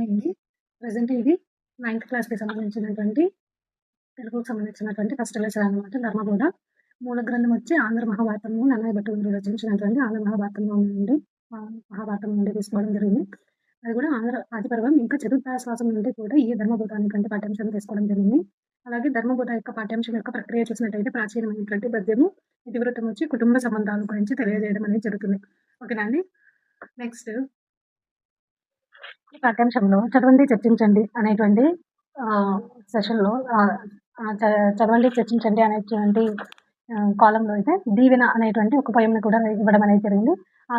అండి. ప్రెజెంట్ ఇది నైన్త్ క్లాస్‌కి సంబంధించినటువంటి తెలుగుకి సంబంధించినటువంటి ఫస్ట్ లెసన్ అనమాట. ధర్మబోధ. మూల గ్రంథం వచ్చి ఆంధ్ర మహాభారతము నన్నయ్య భట్టులు రచించినటువంటి ఆంధ్ర మహాభారతంలో నుండి మహాభారతం నుండి తీసుకోవడం జరిగింది. అది కూడా ఆదిపర్వం ఇంకా చతుర్థాశ్వాసం నుండి కూడా ఈ ధర్మబోధ అనేటువంటి పాఠ్యాంశాన్ని తీసుకోవడం జరిగింది. అలాగే ధర్మబోధ యొక్క పాఠ్యాంశం యొక్క ప్రక్రియ చూసినట్టయితే ప్రాచీనమైనటువంటి పద్యము, ఇతివృత్తం వచ్చి కుటుంబ సంబంధాల గురించి తెలియజేయడం అనేది జరుగుతుంది. ఓకేనా అండి. నెక్స్ట్ ఈ పాఠ్యాంశంలో చదవండి, చర్చించండి అనేటువంటి సెషన్‌లో చదవండి, చర్చించండి అనేటువంటి కాలమ్‌లో అయితే దీవెన అనేటువంటి ఒక పోయంని కూడా ఇవ్వడం అనేది జరిగింది.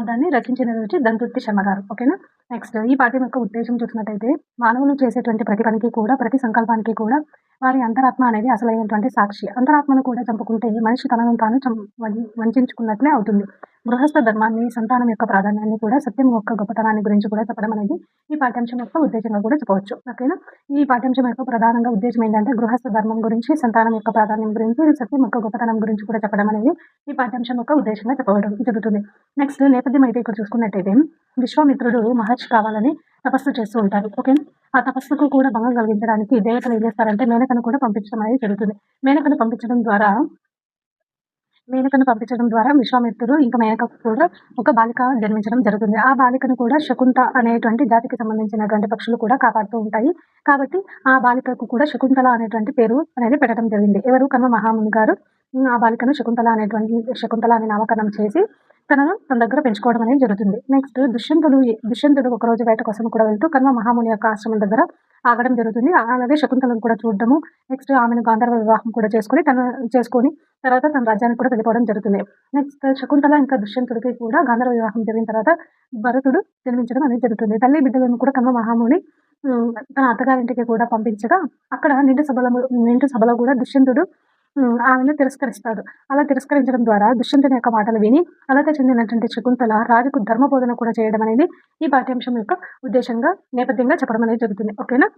దాన్ని రచించినది వచ్చి దంతుర్తి శర్మ గారు. ఓకేనా. నెక్స్ట్ ఈ పాఠ్యం యొక్క ఉద్దేశం చూసినట్టయితే మానవులు చేసేటువంటి ప్రతి పనికి కూడా, ప్రతి సంకల్పానికి కూడా వారి అంతరాత్మ అనేది అసలైనటువంటి సాక్షి. అంతరాత్మను కూడా చంపుకుంటే మనిషి తనను తాను వంచించుకున్నట్లే అవుతుంది. గృహస్థ ధర్మాన్ని, సంతానం యొక్క ప్రాధాన్యాన్ని కూడా, సత్యం యొక్క గొప్పతనాన్ని గురించి కూడా చెప్పడం అనేది ఈ పాఠ్యాంశం యొక్క ఉద్దేశంగా కూడా చెప్పవచ్చు. ఓకేనా. ఈ పాఠ్యాంశం యొక్క ప్రధానంగా ఉద్దేశం ఏంటంటే గృహస్థ ధర్మం గురించి, సంతానం యొక్క ప్రాధాన్యం గురించి, సత్యం యొక్క గొప్పతనం గురించి కూడా చెప్పడం అనేది ఈ పాఠ్యాంశం యొక్క ఉద్దేశంగా చెప్పడం జరుగుతుంది. నెక్స్ట్ నేపథ్యం అయితే ఇక్కడ చూసుకున్నట్టయితే విశ్వామిత్రుడు మహర్షి కావాలని తపస్సు చేస్తూ ఉంటారు. ఓకేనా. ఆ తపస్సుకు కూడా భంగం కలిగించడానికి దేవతలు ఏం చేస్తారంటే మేనకను కూడా పంపించడం అనేది జరుగుతుంది. మేనకను పంపించడం ద్వారా విశ్వామిత్రుడు ఇంకా మేనకకు కూడా ఒక బాలిక జన్మించడం జరుగుతుంది. ఆ బాలికను కూడా శకుంత అనేటువంటి జాతికి సంబంధించినటువంటి పక్షులు కూడా కాపాడుతూ ఉంటాయి. కాబట్టి ఆ బాలికకు కూడా శకుంతల అనేటువంటి పేరు అనేది పెట్టడం జరిగింది. ఎవరు? కర్మ మహాముని గారు ఆ బాలికను శకుంతల అని నామకరణం చేసి తన దగ్గర పెంచుకోవడం అనేది జరుగుతుంది. నెక్స్ట్ దుష్యంతుడు ఒకరోజు వేట కోసం కూడా వెళ్తూ కర్మ మహాముని యొక్క ఆశ్రమం దగ్గర ఆగడం జరుగుతుంది. అలాగే శకుంతలను కూడా చూడడము, నెక్స్ట్ ఆమెను గాంధర్వ వివాహం కూడా చేసుకొని తర్వాత తన రాజ్యానికి కూడా వెళ్ళిపోవడం జరుగుతుంది. నెక్స్ట్ శకుంతల ఇంకా దుష్యంతుడికి కూడా గాంధర్వ వివాహం జరిగిన తర్వాత భరతుడు జన్మించడం అనేది జరుగుతుంది. తల్లి బిడ్డలను కూడా కర్మ మహాముని తన అత్తగారింటికి కూడా పంపించగా అక్కడ నిండు సభలో కూడా దుష్యంతుడు ఆమెను తిరస్కరిస్తాడు. అలా తిరస్కరించడం ద్వారా దుష్యంతుని యొక్క మాటలు విని అలాగే చెందినటువంటి శకుంతల రాజుకు ధర్మబోధన కూడా చేయడం అనేది ఈ పాఠ్యాంశం యొక్క ఉద్దేశంగా నేపథ్యంగా చెప్పడం అనేది జరుగుతుంది. ఓకేనా.